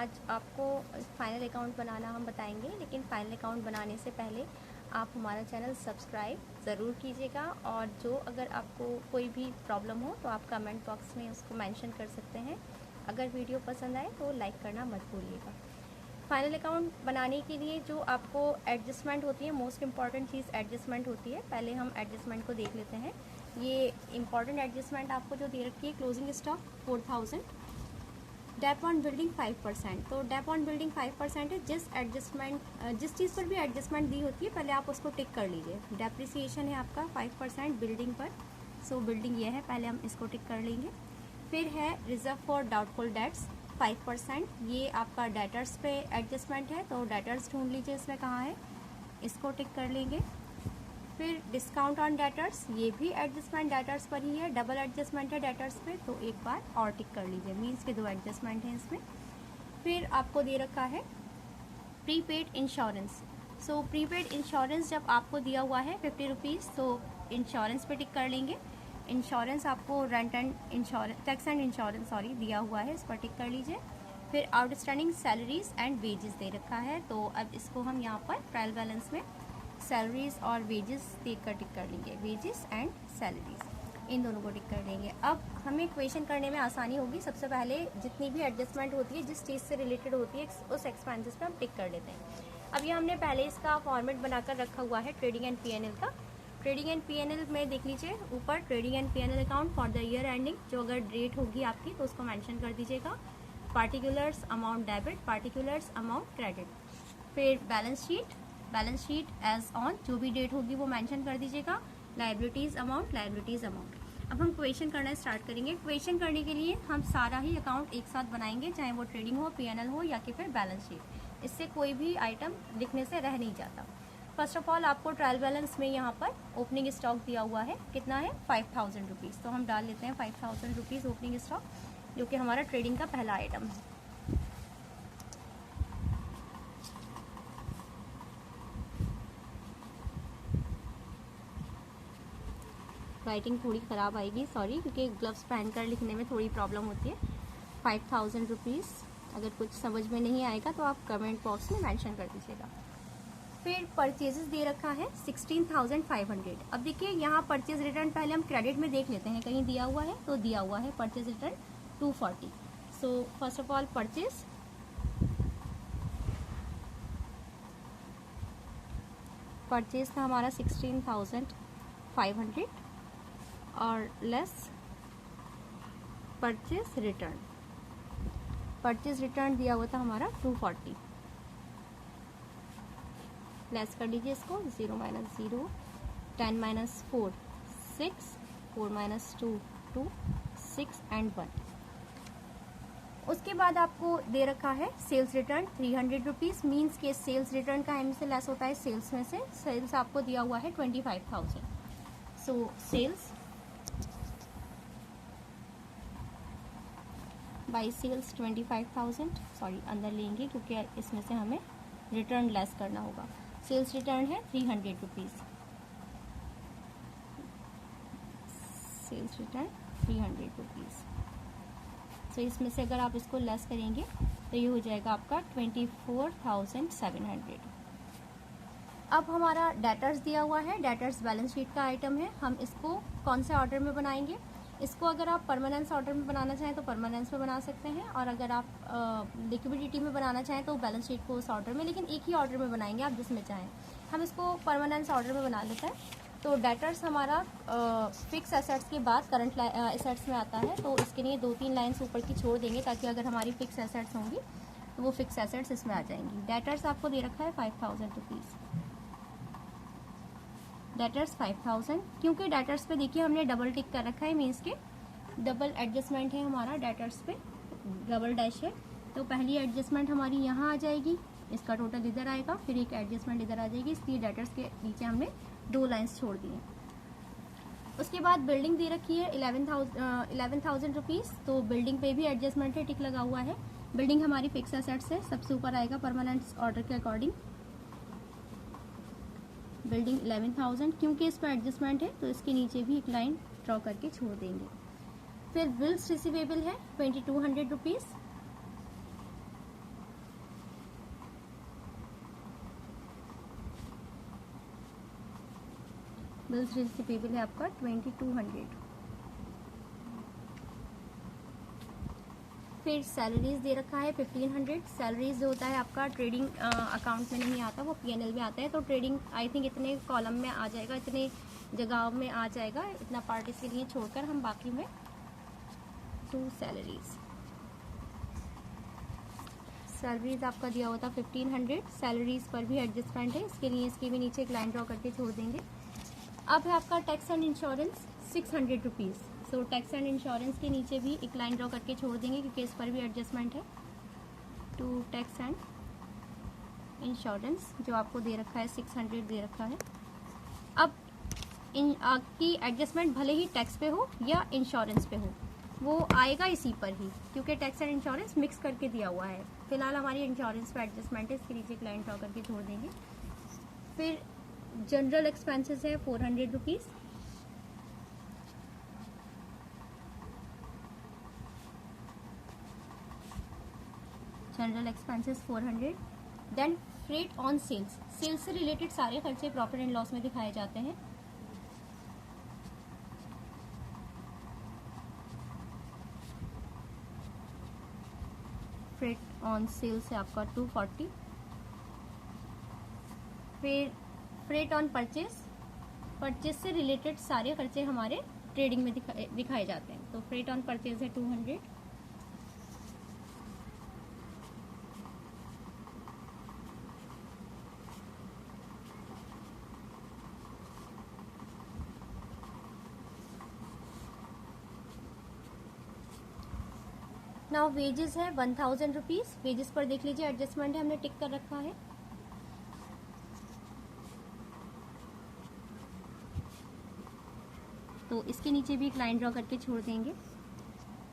आज आपको final account बनाना हम बताएंगे, लेकिन फाइनल अकाउंट बनाने से पहले आप हमारा चैनल सब्सक्राइब ज़रूर कीजिएगा। और जो अगर आपको कोई भी प्रॉब्लम हो तो आप कमेंट बॉक्स में उसको मेंशन कर सकते हैं। अगर वीडियो पसंद आए तो लाइक करना मत भूलिएगा। फाइनल अकाउंट बनाने के लिए जो आपको एडजस्टमेंट होती है, मोस्ट इम्पॉर्टेंट चीज़ एडजस्टमेंट होती है। पहले हम एडजस्टमेंट को देख लेते हैं। ये इम्पॉर्टेंट एडजस्टमेंट आपको जो दे रखी है, closing stock 4000, dep on building 5%। तो डेप ऑन बिल्डिंग 5% है। जिस चीज़ पर भी एडजस्टमेंट दी होती है पहले आप उसको टिक कर लीजिए। डेप्रिसिएशन है आपका 5% बिल्डिंग पर, सो बिल्डिंग ये है, पहले हम इसको टिक कर लेंगे। फिर है रिजर्व फॉर डाउटफुल डेट्स 5%, ये आपका डेटर्स पे एडजस्टमेंट है, तो डेटर्स ढूंढ लीजिए इसमें कहाँ है, इसको टिक कर लेंगे। फिर डिस्काउंट ऑन डेटर्स, ये भी एडजस्टमेंट डेटर्स पर ही है, डबल एडजस्टमेंट है डेटर्स पे, तो एक बार और टिक कर लीजिए, मीन्स के 2 एडजस्टमेंट हैं इसमें। फिर आपको दे रखा है prepaid insurance. So prepaid insurance जब आपको दिया हुआ है 50 रुपीज़, तो इंश्योरेंस पे टिक कर लेंगे। इंश्योरेंस आपको rent and insurance, tax and insurance दिया हुआ है, इस पर टिक कर लीजिए। फिर आउटस्टैंडिंग सैलरीज एंड वेजेस दे रखा है, तो अब इसको हम यहाँ पर ट्रायल बैलेंस में सैलरीज और वेजेस देख कर टिक कर लेंगे, वेजेस एंड सैलरीज, इन दोनों को टिक कर लेंगे। अब हमें इक्वेशन करने में आसानी होगी। सबसे पहले जितनी भी एडजस्टमेंट होती है, जिस चीज़ से रिलेटेड होती है, उस एक्सपेंसेस पे हम टिक कर लेते हैं। अब ये हमने पहले इसका फॉर्मेट बनाकर रखा हुआ है ट्रेडिंग एंड पीएनएल का। ट्रेडिंग एंड पीएनएल में देख लीजिए ऊपर, trading and PNL account for the year ending, जो अगर डेट होगी आपकी तो उसको मेंशन कर दीजिएगा। Particulars amount debit, particulars amount credit. फिर बैलेंस शीट एज ऑन, जो भी डेट होगी वो मेंशन कर दीजिएगा। Liabilities amount. अब हम क्वेश्चन करना स्टार्ट करेंगे। क्वेश्चन करने के लिए हम सारा ही अकाउंट एक साथ बनाएंगे, चाहे वो ट्रेडिंग हो, पीएनएल हो या कि फिर बैलेंस शीट। इससे कोई भी आइटम लिखने से रह नहीं जाता। फर्स्ट ऑफ ऑल आपको ट्रायल बैलेंस में यहाँ पर ओपनिंग स्टॉक दिया हुआ है, कितना है 5000 रुपीज़, तो हम डाल लेते हैं 5000 रुपीज़ ओपनिंग स्टॉक, जो कि हमारा ट्रेडिंग का पहला आइटम है। राइटिंग थोड़ी ख़राब आएगी, सॉरी, क्योंकि ग्लव्स पहनकर लिखने में थोड़ी प्रॉब्लम होती है। 5000 रुपीज़, अगर कुछ समझ में नहीं आएगा तो आप कमेंट बॉक्स में मेंशन कर दीजिएगा। फिर परचेजेस दे रखा है 16500। अब देखिए यहाँ परचेज रिटर्न पहले हम क्रेडिट में देख लेते हैं, कहीं दिया हुआ है, तो दिया हुआ है purchase return 240। So first of all purchase था हमारा 16500 और लेस परचेज रिटर्न दिया हुआ था हमारा 240, लेस कर लीजिए इसको, 0 - 0, 10 - 4 6, 4 - 2 2, 6 एंड 1। उसके बाद आपको दे रखा है सेल्स रिटर्न 300 रुपीज़, मीन्स के सेल्स रिटर्न का एम से लेस होता है सेल्स में से। सेल्स आपको दिया हुआ है 25000, so sales by sales 25000, sorry अंदर लेंगे क्योंकि इसमें से हमें रिटर्न लेस करना होगा। सेल्स रिटर्न है 300 रुपीज़, सेल्स रिटर्न 300 रुपीज़। तो इसमें से अगर आप इसको लेस करेंगे तो ये हो जाएगा आपका 24700। अब हमारा डेटर्स दिया हुआ है, डेटर्स बैलेंस शीट का आइटम है। हम इसको कौन से ऑर्डर में बनाएंगे? इसको अगर आप परमानेंस ऑर्डर में बनाना चाहें तो परमानेंस में बना सकते हैं, और अगर आप लिक्विडिटी में बनाना चाहें तो बैलेंस शीट को उस ऑर्डर में, लेकिन एक ही ऑर्डर में बनाएंगे आप जिसमें चाहें। हम इसको परमानेंस ऑर्डर में बना लेते हैं। तो डेटर्स हमारा फिक्स एसेट्स के बाद करंट एसेट्स में आता है, तो इसके लिए 2-3 लाइन्स ऊपर की छोड़ देंगे ताकि अगर हमारी फिक्स एसेट्स होंगी तो वो फिक्स एसेट्स इसमें आ जाएंगी। डेटर्स आपको दे रखा है 5000 रुपीज़, डेटर्स 5000, क्योंकि डेटर्स पे देखिए हमने डबल टिक कर रखा है, मीन्स के डबल एडजस्टमेंट है हमारा डेटर्स पे, डबल डैश है, तो पहली एडजस्टमेंट हमारी यहाँ आ जाएगी, इसका टोटल इधर आएगा, फिर एक एडजस्टमेंट इधर आ जाएगी, इसलिए डेटर्स के नीचे हमने 2 लाइन्स छोड़ दी हैं। उसके बाद बिल्डिंग दे रखी है 11,000 रुपीज़, तो बिल्डिंग पे भी एडजस्टमेंट है, टिक लगा हुआ है। बिल्डिंग हमारी फिक्स एसेट्स है, सबसे ऊपर आएगा परमानेंट ऑर्डर के अकॉर्डिंग। बिल्डिंग 11,000, क्योंकि इस पर एडजस्टमेंट है तो इसके नीचे भी एक लाइन ड्रॉ करके छोड़ देंगे। फिर बिल्स रिसीवेबल है 2200 रुपीज़, बिल्स रिसिपेबल है आपका 2200। फिर सैलरीज दे रखा है 1500। सैलरीज जो होता है आपका ट्रेडिंग अकाउंट में नहीं आता, वो पीएनएल में आता है। तो ट्रेडिंग आई थिंक इतने कॉलम में आ जाएगा, इतने जगहों में आ जाएगा, इतना पार्ट इसके लिए छोड़कर हम बाकी में टू सैलरीज। सैलरीज आपका दिया हुआ था 1500। सैलरीज पर भी एडजस्टमेंट है, इसके लिए इसके भी नीचे एक लाइन ड्रॉ करके छोड़ देंगे। अब है आपका tax and insurance 600 rupees. So tax and insurance के नीचे भी एक लाइन ड्रॉ करके छोड़ देंगे क्योंकि इस पर भी एडजस्टमेंट है। टू टैक्स एंड इंश्योरेंस जो आपको दे रखा है 600 दे रखा है। अब इन आपकी एडजस्टमेंट भले ही टैक्स पे हो या इंश्योरेंस पे हो, वो आएगा इसी पर ही, क्योंकि टैक्स एंड इंश्योरेंस मिक्स करके दिया हुआ है। फिलहाल हमारी इंश्योरेंस पे एडजस्टमेंट है, इसके नीचे एक लाइन ड्रॉ करके छोड़ देंगे। फिर जनरल एक्सपेंसेस है 400 rupees. General expenses 400। Then freight on sales, sales से रिलेटेड सारे खर्चे प्रॉफिट एंड लॉस में दिखाए जाते हैं। फ्रेट ऑन सेल्स है आपका 240। फिर फ्रेट ऑन परचेज, परचेज से रिलेटेड सारे खर्चे हमारे ट्रेडिंग में दिखाए जाते हैं। तो फ्रेट ऑन परचेज है 200। नाउ वेजेस है 1000 रुपीज़। वेजेस पर देख लीजिए एडजस्टमेंट है, हमने टिक कर रखा है। तो इसके नीचे भी एक लाइन ड्रॉ करके छोड़ देंगे।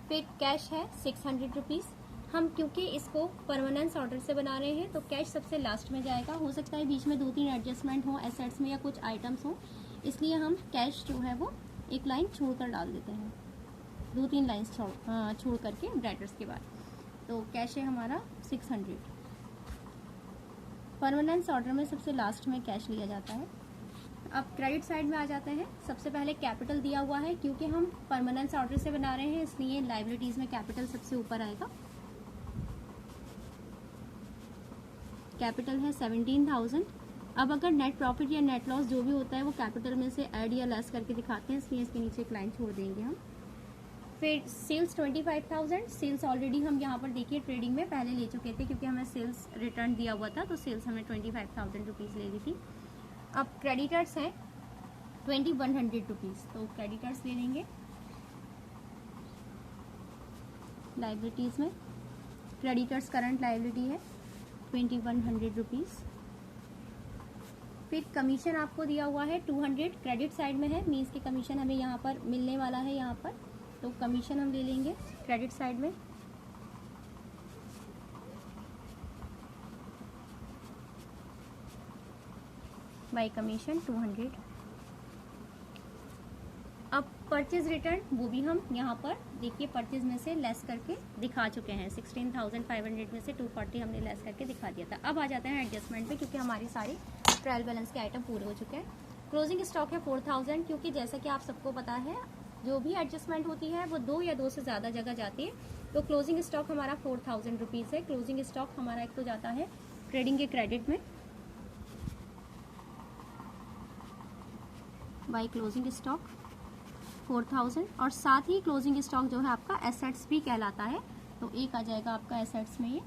फिर कैश है 600 रुपीज़। हम क्योंकि इसको परमानेंस ऑर्डर से बना रहे हैं तो कैश सबसे लास्ट में जाएगा। हो सकता है बीच में 2-3 एडजस्टमेंट हो एसेट्स में या कुछ आइटम्स हो, इसलिए हम कैश जो है वो एक लाइन छोड़ कर डाल देते हैं, 2-3 लाइन्स छोड़ करके ब्रैकेट्स के बाद। तो कैश है हमारा 600। परमानेंस ऑर्डर में सबसे लास्ट में कैश लिया जाता है। अब क्रेडिट साइड में आ जाते हैं। सबसे पहले कैपिटल दिया हुआ है, क्योंकि हम परमानेंस ऑर्डर से बना रहे हैं इसलिए लायबिलिटीज में कैपिटल सबसे ऊपर आएगा। कैपिटल है 17,000। अब अगर नेट प्रॉफिट या नेट लॉस जो भी होता है वो कैपिटल में से ऐड या लेस करके दिखाते हैं, इसलिए इसके नीचे एक लाइन छोड़ देंगे हम। फिर सेल्स 25,000। सेल्स ऑलरेडी हम यहाँ पर देखिए ट्रेडिंग में पहले ले चुके थे, क्योंकि हमें सेल्स रिटर्न दिया हुआ था, तो सेल्स हमें 25,000 रुपीज़ ले ली थी। अब क्रेडिटर्स हैं 2100 रुपीज़, तो क्रेडिटर्स ले लेंगे। लाइबिलिटीज़ में क्रेडिटर्स करंट लाइबिलिटी है 2100 रुपीज़। फिर कमीशन आपको दिया हुआ है 200, क्रेडिट साइड में है, मीन्स की कमीशन हमें यहाँ पर मिलने वाला है यहाँ पर, तो कमीशन हम ले लेंगे क्रेडिट साइड में। Bye commission 200। अब परचेज रिटर्न वो भी हम यहाँ पर देखिए परचेज में से लेस करके दिखा चुके हैं। 16,500 में से 240 हमने लेस करके दिखा दिया था। अब आ जाते हैं एडजस्टमेंट पे, क्योंकि हमारी सारी ट्रायल बैलेंस के आइटम पूरे हो चुके हैं। क्लोजिंग स्टॉक है 4000, क्योंकि जैसा कि आप सबको पता है जो भी एडजस्टमेंट होती है वो 2 या 2 से ज़्यादा जगह जाती है। तो क्लोजिंग स्टॉक हमारा 4000 रुपीज़ है। क्लोजिंग स्टॉक हमारा एक तो जाता है ट्रेडिंग के क्रेडिट में बाय क्लोजिंग स्टॉक 4000, और साथ ही क्लोजिंग स्टॉक जो है आपका एसेट्स भी कहलाता है, तो एक आ जाएगा आपका एसेट्स में। ये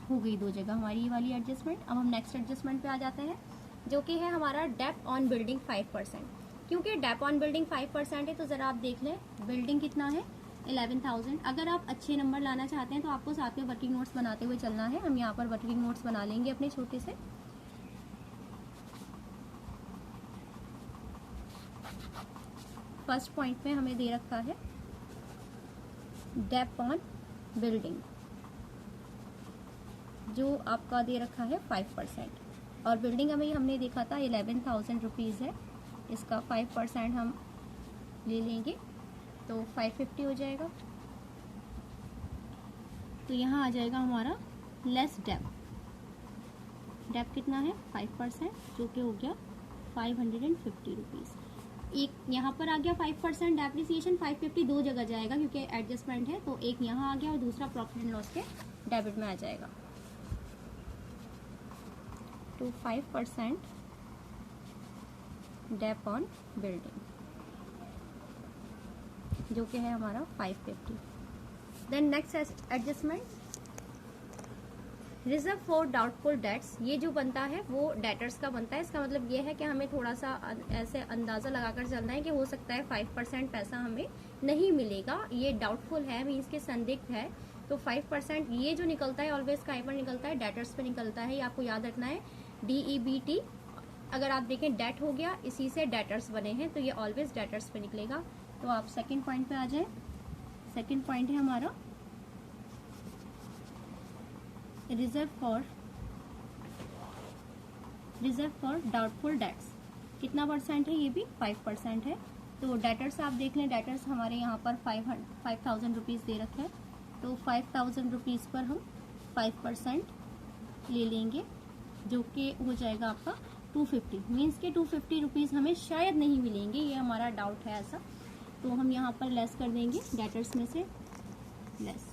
हो गई 2 जगह हमारी ये वाली एडजस्टमेंट। अब हम नेक्स्ट एडजस्टमेंट पे आ जाते हैं, जो कि है हमारा डेप ऑन बिल्डिंग 5%। क्योंकि डेप ऑन बिल्डिंग 5% है तो ज़रा आप देख लें बिल्डिंग कितना है 11,000। अगर आप अच्छे नंबर लाना चाहते हैं तो आपको साथ में वर्किंग नोट्स बनाते हुए चलना है। हम यहाँ पर वर्किंग नोट्स बना लेंगे अपने छोटे से। फर्स्ट पॉइंट में हमें दे रखा है डेप ऑन बिल्डिंग, जो आपका दे रखा है 5%, और बिल्डिंग हमें हमने देखा था 11,000 रुपीज़ है। इसका 5% हम ले लेंगे तो 550 हो जाएगा। तो यहाँ आ जाएगा हमारा लेस डेप, डेप कितना है 5%, जो कि हो गया 550 रुपीज़। एक यहाँ पर आ गया 5% डेप्रिसिएशन, 550 दो जगह जाएगा क्योंकि एडजस्टमेंट है, तो एक यहाँ आ गया और दूसरा प्रॉफिट एंड लॉस के डेबिट में आ जाएगा। तो 5% डेप ऑन बिल्डिंग, जो कि है हमारा 550। Then next adjustment, reserve for doubtful debts. ये जो बनता है वो डेटर्स का बनता है। इसका मतलब ये है कि हमें थोड़ा सा ऐसे अंदाज़ा लगाकर चलना है कि हो सकता है 5% पैसा हमें नहीं मिलेगा, ये डाउटफुल है, मीन्स के संदिग्ध है। तो 5% ये जो निकलता है ऑलवेज कहीं पर निकलता है, डेटर्स पे निकलता है, ये आपको याद रखना है। DEBT, अगर आप देखें डेट हो गया, इसी से डेटर्स बने हैं, तो ये ऑलवेज डेटर्स पे निकलेगा। तो आप सेकेंड पॉइंट पे आ जाए। सेकेंड पॉइंट है हमारा रिजर्व फॉर डाउटफुल डेट्स। कितना परसेंट है? ये भी 5% है। तो डेटर्स आप देख लें, डेटर्स हमारे यहाँ पर 5,000 रुपीज़ दे रखा है, तो 5,000 रुपीज़ पर हम 5% ले लेंगे, जो कि हो जाएगा आपका 250। मीन्स के 250 रुपीज़ हमें शायद नहीं मिलेंगे, ये हमारा डाउट है ऐसा, तो हम यहाँ पर लेस कर देंगे डेटर्स में से लेस।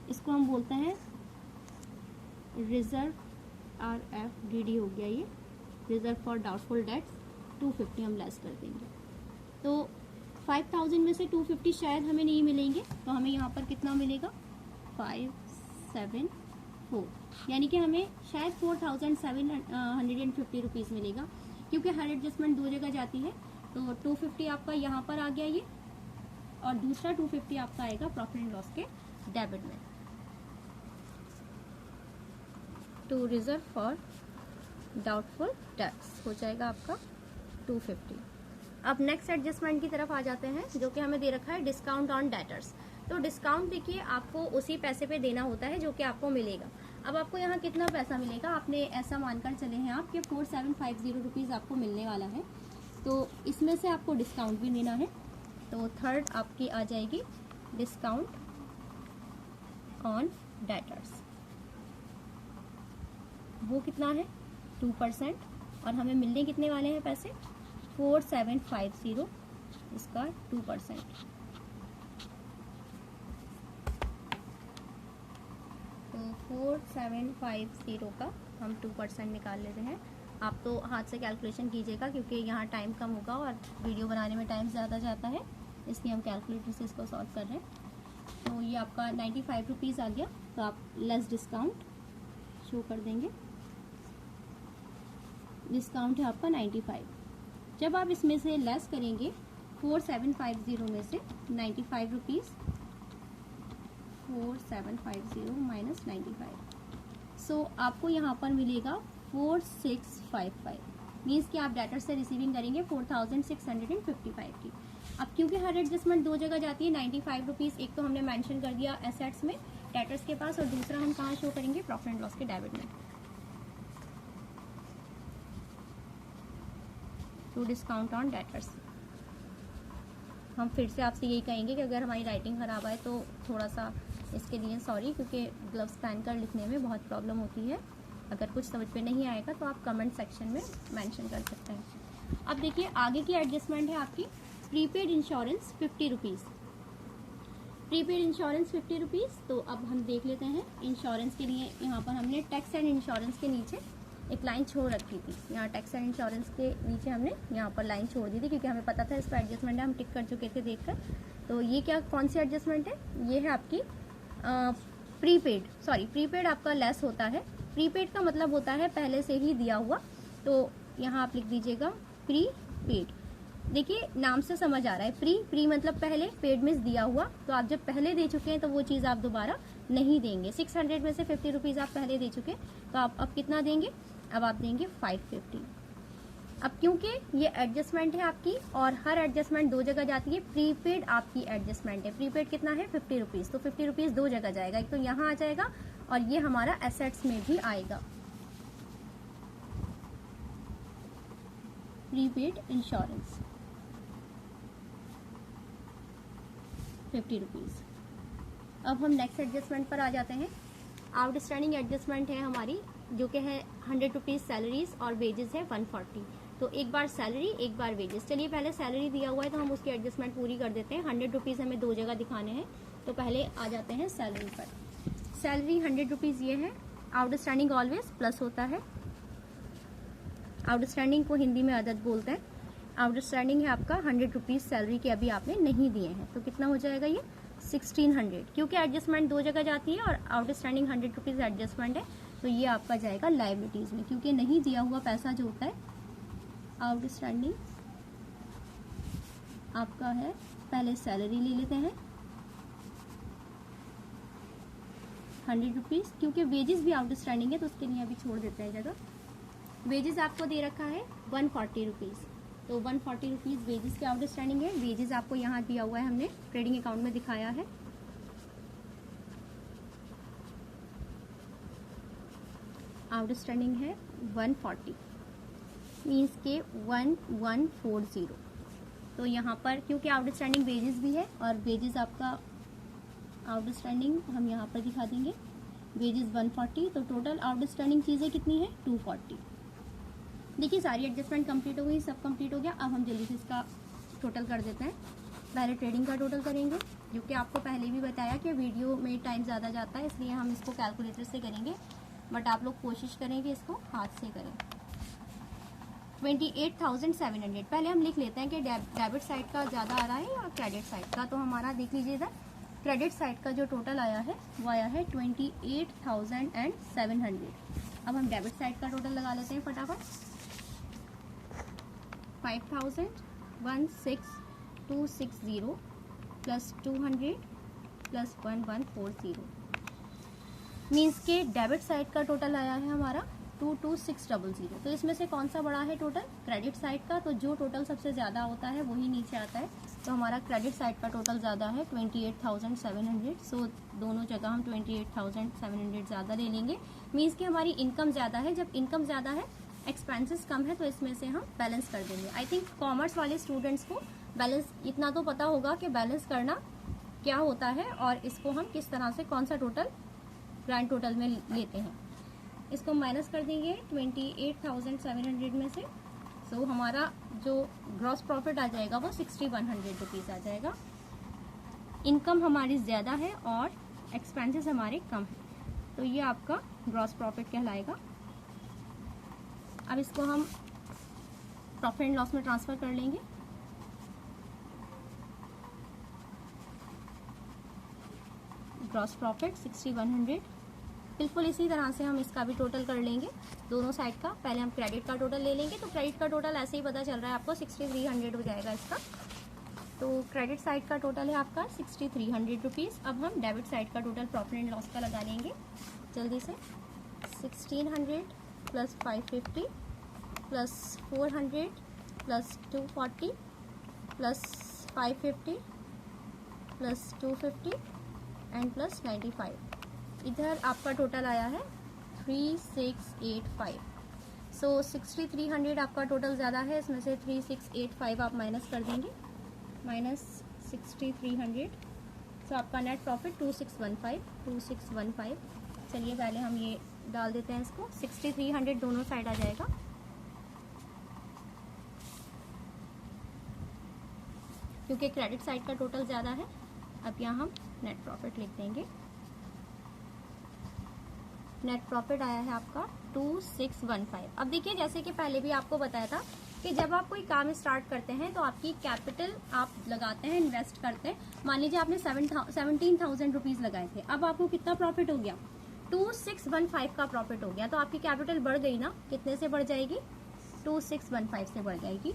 इसको हम बोलते हैं रिजर्व, RFDD हो गया ये, रिजर्व फॉर डाउटफुल डेट्स। 250 हम लेस कर देंगे, तो 5,000 में से 250 शायद हमें नहीं मिलेंगे, तो हमें यहाँ पर कितना मिलेगा 574, यानी कि हमें शायद 4,750 रुपीज़ मिलेगा, क्योंकि हर एडजस्टमेंट दो जगह जाती है। तो 250 आपका यहाँ पर आ गया ये, और दूसरा 250 आपका आएगा प्रॉफिट एंड लॉस के डेबिट में। To reserve for doubtful debts हो जाएगा आपका 250। अब नेक्स्ट एडजस्टमेंट की तरफ आ जाते हैं, जो कि हमें दे रखा है डिस्काउंट ऑन डेटर्स। तो डिस्काउंट देखिए आपको उसी पैसे पे देना होता है जो कि आपको मिलेगा। अब आपको यहाँ कितना पैसा मिलेगा, आपने ऐसा मानकर चले हैं आप कि 4750 रुपीज़ आपको मिलने वाला है, तो इसमें से आपको डिस्काउंट भी लेना है। तो थर्ड आपकी आ जाएगी डिस्काउंट ऑन डेटर्स, वो कितना है 2%, और हमें मिलने कितने वाले हैं पैसे 4750, इसका 2%। तो 4750 का हम 2% निकाल लेते हैं। आप तो हाथ से कैलकुलेशन कीजिएगा, क्योंकि यहाँ टाइम कम होगा और वीडियो बनाने में टाइम ज़्यादा जाता है, इसलिए हम कैलकुलेटर से इसको सॉल्व कर रहे हैं। तो ये आपका 95 रुपीज़ आ गया, तो आप लेस डिस्काउंट शो कर देंगे। डिस्काउंट है आपका 95। जब आप इसमें से लेस करेंगे 4750 में से 95 रुपीज़, 4750 माइनस 95, सो आपको यहाँ पर मिलेगा 4655। मीन्स कि आप डेटर से रिसीविंग करेंगे 4655 की। अब क्योंकि हर एडजस्टमेंट दो जगह जाती है, 95 रुपीज़ एक तो हमने मेंशन कर दिया एसेट्स में डेटर्स के पास, और दूसरा हम कहाँ शो करेंगे प्रॉफिट एंड लॉस के डेबिट में। टू डिस्काउंट ऑन डेटर्स, हम फिर से आपसे यही कहेंगे कि अगर हमारी राइटिंग ख़राब आए तो थोड़ा सा इसके लिए सॉरी, क्योंकि ग्लव्स पहन कर लिखने में बहुत प्रॉब्लम होती है। अगर कुछ समझ में नहीं आएगा तो आप कमेंट सेक्शन में मेंशन कर सकते हैं। अब देखिए आगे की एडजस्टमेंट है आपकी prepaid insurance 50 rupees. Prepaid insurance 50 rupees, तो अब हम देख लेते हैं इंश्योरेंस के लिए। यहाँ पर हमने टैक्स एंड इंश्योरेंस के नीचे एक लाइन छोड़ रखी थी, यहाँ टैक्स एंड इंश्योरेंस के नीचे हमने यहाँ पर लाइन छोड़ दी थी, क्योंकि हमें पता था इस पर एडजस्टमेंट है, हम टिक कर चुके थे देखकर। तो ये क्या कौन सी एडजस्टमेंट है, ये है आपकी प्रीपेड आपका लेस होता है। प्रीपेड का मतलब होता है पहले से ही दिया हुआ, तो यहाँ आप लिख दीजिएगा प्रीपेड। देखिए नाम से समझ आ रहा है, प्री मतलब पहले, पेड मीन्स दिया हुआ, तो आप जब पहले दे चुके हैं तो वो चीज़ आप दोबारा नहीं देंगे। 600 में से 50 रुपीज़ आप पहले दे चुके, तो आप अब कितना देंगे, अब आप देंगे 550। अब क्योंकि ये एडजस्टमेंट है आपकी और हर एडजस्टमेंट दो जगह जाती है, प्रीपेड आपकी एडजस्टमेंट है। प्रीपेड कितना है 50 रुपीज़, तो 50 रुपीज़ दो जगह जाएगा, एक तो यहाँ आ जाएगा और ये हमारा एसेट्स में भी आएगा। Prepaid insurance 50 rupees. अब हम नेक्स्ट एडजस्टमेंट पर आ जाते हैं। आउटस्टैंडिंग एडजस्टमेंट है हमारी, जो कि है 100 रुपीज़ सैलरीज और वेजेस है 140। तो एक बार सैलरी एक बार वेजेस। चलिए पहले सैलरी दिया हुआ है तो हम उसकी एडजस्टमेंट पूरी कर देते हैं। 100 रुपीज़ हमें 2 जगह दिखाने हैं, तो पहले आ जाते हैं सैलरी पर। सैलरी 100 रुपीज़ ये है। आउटस्टैंडिंग ऑलवेज प्लस होता है। आउटस्टैंडिंग को हिंदी में अदद बोलते हैं। आउटस्टैंडिंग है आपका 100 रुपीज़ सैलरी के अभी आपने नहीं दिए हैं, तो कितना हो जाएगा ये 1600, क्योंकि एडजस्टमेंट 2 जगह जाती है और आउटस्टैंडिंग 100 रुपीज़ एडजस्टमेंट है, तो ये आपका जाएगा लाइबिलिटीज़ में, क्योंकि नहीं दिया हुआ पैसा जो होता है आउटस्टैंडिंग आपका है। पहले सैलरी ले लेते हैं 100 रुपीज़, क्योंकि वेजेस भी आउटस्टैंडिंग है तो उसके लिए अभी छोड़ देते हैं जगह। वेजेस आपको दे रखा है 140 रुपीज़, तो 140 रुपीज़ वेजेस के आउटस्टैंडिंग है। वेजेस आपको यहाँ दिया हुआ है, हमने ट्रेडिंग अकाउंट में दिखाया है। आउटस्टैंडिंग है 140, मीन्स के 1140। तो यहाँ पर क्योंकि आउटस्टैंडिंग वेजेस भी है और वेजेस आपका आउटस्टैंडिंग हम यहाँ पर दिखा देंगे, वेजेस 140, तो टोटल आउटस्टैंडिंग चीज़ें कितनी है 240। देखिए सारी एडजस्टमेंट कंप्लीट हो गई, सब कंप्लीट हो गया। अब हम जल्दी से इसका टोटल कर देते हैं। पहले ट्रेडिंग का टोटल करेंगे, जो कि आपको पहले भी बताया कि वीडियो में टाइम ज़्यादा जाता है, इसलिए हम इसको कैलकुलेटर से करेंगे, बट आप लोग कोशिश करेंगे इसको हाथ से करें। 28,700 पहले हम लिख लेते हैं कि डेबिट साइड का ज़्यादा आ रहा है या क्रेडिट साइड का। तो हमारा देख लीजिए इधर क्रेडिट साइड का जो टोटल आया है वो आया है 28,700। अब हम डेबिट साइड का टोटल लगा लेते हैं फटाफट। 5,016,260 प्लस 200 प्लस 1140, मीन्स के डेबिट साइड का टोटल आया है हमारा 22,600। तो इसमें से कौन सा बड़ा है टोटल? क्रेडिट साइड का। तो जो टोटल सबसे ज़्यादा होता है वही नीचे आता है, तो हमारा क्रेडिट साइड का टोटल ज़्यादा है 28,700। सो दोनों जगह हम 28,700 ज़्यादा ले लेंगे, मीन्स कि हमारी इनकम ज़्यादा है। जब इनकम ज़्यादा है एक्सपेंसेस कम है, तो इसमें से हम बैलेंस कर देंगे। आई थिंक कॉमर्स वाले स्टूडेंट्स को बैलेंस इतना तो पता होगा कि बैलेंस करना क्या होता है और इसको हम किस तरह से कौन सा टोटल ग्रैंड टोटल में लेते हैं। इसको माइनस कर देंगे 28,700 में से। सो हमारा जो ग्रॉस प्रॉफिट आ जाएगा वो 6,100 रुपीज़ आ जाएगा। इनकम हमारी ज़्यादा है और एक्सपेंसेस हमारे कम है, तो ये आपका ग्रॉस प्रॉफिट कहलाएगा। अब इसको हम प्रॉफिट एंड लॉस में ट्रांसफ़र कर लेंगे। ग्रॉस प्रॉफिट 6,100, बिल्कुल इसी तरह से हम इसका भी टोटल कर लेंगे दोनों साइड का। पहले हम क्रेडिट का टोटल ले लेंगे, तो क्रेडिट का टोटल ऐसे ही पता चल रहा है आपको 6,300 हो जाएगा इसका। तो क्रेडिट साइड का टोटल है आपका 6,300 रुपीज़। अब हम डेबिट साइड का टोटल प्रॉफिट एंड लॉस का लगा लेंगे जल्दी से। 1,600 plus 550 plus 400 plus 240 plus 550 plus 250 and plus 95। इधर आपका टोटल आया है 3685। सो 6,300 आपका टोटल ज़्यादा है, इसमें से 3685 आप माइनस कर देंगे, माइनस 6,300। सो आपका नेट प्रॉफिट 2615। चलिए पहले हम ये डाल देते हैं इसको। 6,300 दोनों साइड आ जाएगा। क्योंकि क्रेडिट साइड का टोटल ज़्यादा है, अब यहाँ हम नेट प्रॉफिट लिख देंगे। नेट प्रॉफिट आया है आपका 2615। अब देखिए जैसे कि पहले भी आपको बताया था कि जब आप कोई काम स्टार्ट करते हैं तो आपकी कैपिटल आप लगाते हैं, इन्वेस्ट करते हैं। मान लीजिए आपने 17,000 रुपीज़ लगाए थे, अब आपको कितना प्रॉफिट हो गया? 2615 का प्रॉफिट हो गया। तो आपकी कैपिटल बढ़ गई ना, कितने से बढ़ जाएगी? 2615 से बढ़ जाएगी।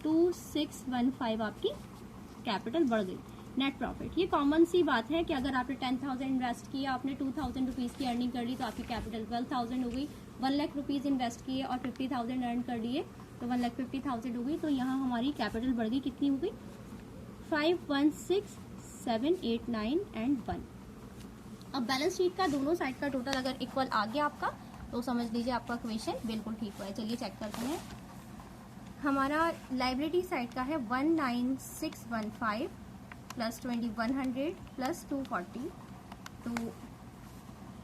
2615 आपकी कैपिटल बढ़ गई। नेट प्रॉफिट, ये कॉमन सी बात है कि अगर आपने 10,000 इन्वेस्ट किया, आपने 2,000 रुपीज़ की अर्निंग कर ली, तो आपकी कैपिटल 12,000 हो गई। 1 लाख रुपीज़ इन्वेस्ट किए और 50,000 अर्न कर लिए, तो 1,50,000 हो गई। तो यहाँ हमारी कैपिटल बढ़ गई, कितनी हो गई? 516,789 एंड 1। अब बैलेंस शीट का दोनों साइड का टोटल अगर इक्वल आ गया आपका, तो समझ लीजिए आपका क्वेश्चन बिल्कुल ठीक हुआ है। चलिए चेक करते हैं। हमारा लाइबिलिटी साइड का है 19,615 प्लस 2,100 प्लस 240। तो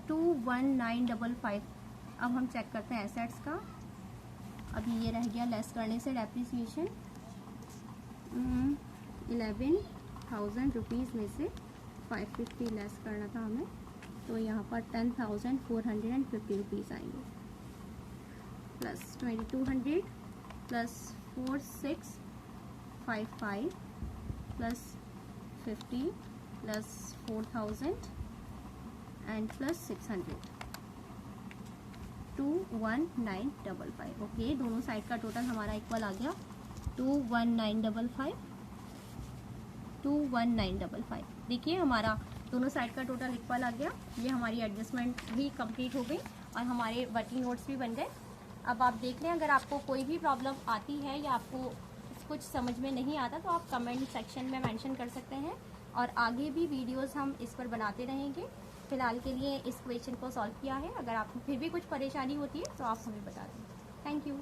21,955। अब हम चेक करते हैं एसेट्स का। अभी ये रह गया लेस करने से डेप्रिसिएशन 11,000 रुपीज़ में से 550 लेस करना था हमें, तो यहाँ पर 10,450 रुपीज़ आएंगे, plus 2200 plus 4655 plus 50 plus 4000 and plus 600, 21955। Okay, दोनों साइड का टोटल हमारा इक्वल आ गया 21955। देखिए हमारा दोनों साइड का टोटल इक्वल आ गया। ये हमारी एडजस्टमेंट भी कंप्लीट हो गई और हमारे वर्किंग नोट्स भी बन गए। अब आप देख लें, अगर आपको कोई भी प्रॉब्लम आती है या आपको कुछ समझ में नहीं आता तो आप कमेंट सेक्शन में मेंशन कर सकते हैं और आगे भी वीडियोस हम इस पर बनाते रहेंगे। फिलहाल के लिए इस क्वेश्चन को सॉल्व किया है। अगर आपको फिर भी कुछ परेशानी होती है तो आप हमें बता दें। Thank you.